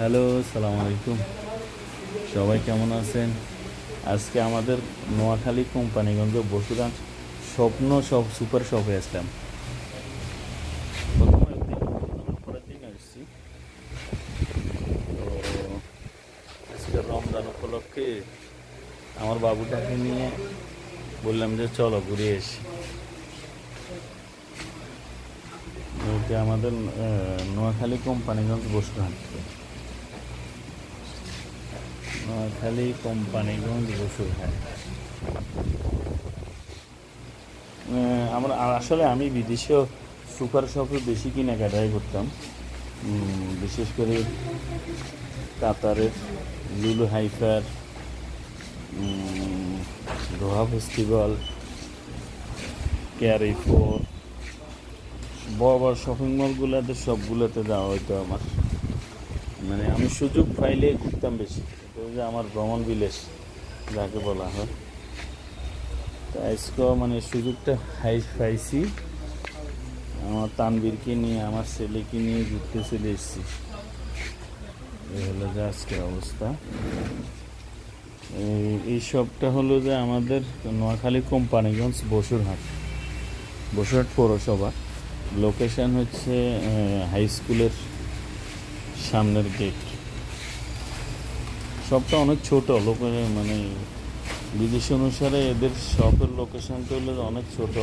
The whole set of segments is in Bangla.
হ্যালো, আসসালামু আলাইকুম। সবাই কেমন আছেন? আজকে আমাদের নোয়াখালী কোম্পানিগঞ্জ বসুরাজ স্বপ্ন সব সুপার শপে আসলাম। প্রথমে একদিন পরের দিন আসছি। তো আজকে রমজান উপলক্ষে আমার বাবুটাকে নিয়ে বললাম যে চলো ঘুরে এসি। এটা আমাদের নোয়াখালী কোম্পানিগঞ্জ বসুরহাট। নোয়াখালী কোম্পানিগঞ্জ বসুরহাট। আসলে আমি বিদেশেও সুপার শপে বেশি কেনাকাটাই করতাম। বিশেষ করে কাতারের লুলু হাইফার, দোহা ফেস্টিভ্যাল, ক্যারিফোর, বড় বড় শপিং মলগুলোতে সবগুলোতে যাওয়া হইতো আমার। মানে আমি সুযোগ পাইলে ঘুরতাম বেশি। এটা যে আমার ভ্রমণ বিলাস যাকে বলা হয়। তো আজকেও মানে সুযোগটা পাইছি। আমার তানবীরকে নিয়ে, আমার ছেলেকে নিয়ে ঘুরতে চলে এসেছি। এই হলো যে আজকের অবস্থা। এই সবটা হলো যে আমাদের নোয়াখালী কোম্পানিগঞ্জ বসুরহাট পৌরসভা। লোকেশন হচ্ছে হাই স্কুলের সামনের গেট। সবটা অনেক ছোট মানে বিদেশ অনুসারে এদের শপের লোকেশনটা হলো অনেক ছোট।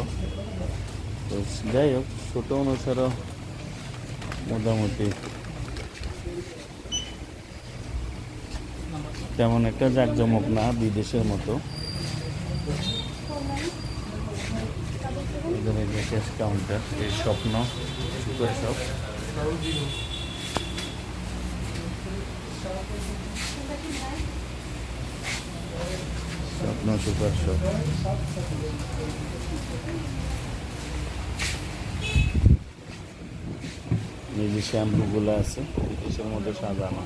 তো যাই হোক, ছোট অনুসারেও মোটামুটি তেমন একটা জাঁকজমক না বিদেশের মতো। ক্যাশ কাউন্টার, এই স্বপ্ন সুপার শপ। স্বপ্ন সুপার শপ। এই যে শ্যাম্পুগুলো আছে বিদেশের মধ্যে সাজানো,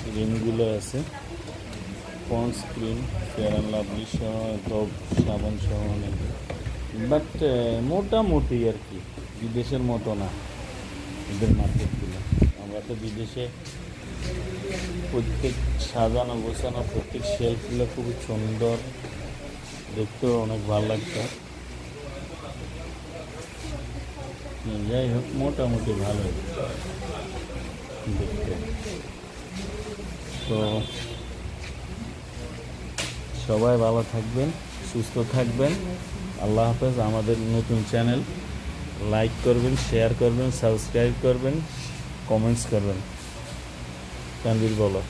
ক্রিমগুলো আছে, ponds cream, fair and lovely সহ, ডভ সাবান সহ অনেক। বাট মোটামুটি আর কি বিদেশের মতো না এদের মার্কেটগুলো। আমরা তো বিদেশে প্রত্যেক সাজানো গোছানো, প্রত্যেক শেলফগুলো খুবই সুন্দর, দেখতেও অনেক ভালো লাগতো। যাই হোক, মোটামুটি ভালো দেখতে। তো সবাই ভালো থাকবেন, সুস্থ থাকবেন। আল্লাহ হাফেজ। আমাদের নতুন চ্যানেল লাইক করবেন, শেয়ার করবেন, সাবস্ক্রাইব করবেন, কমেন্টস করবেন। তানভীর বলো।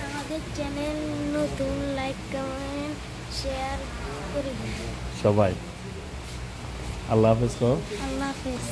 আমাদের চ্যানেল নতুন, লাইক কমেন্ট শেয়ার করবেন সবাই। আল্লাহ হাফেজ। আল্লাহ হাফেজ।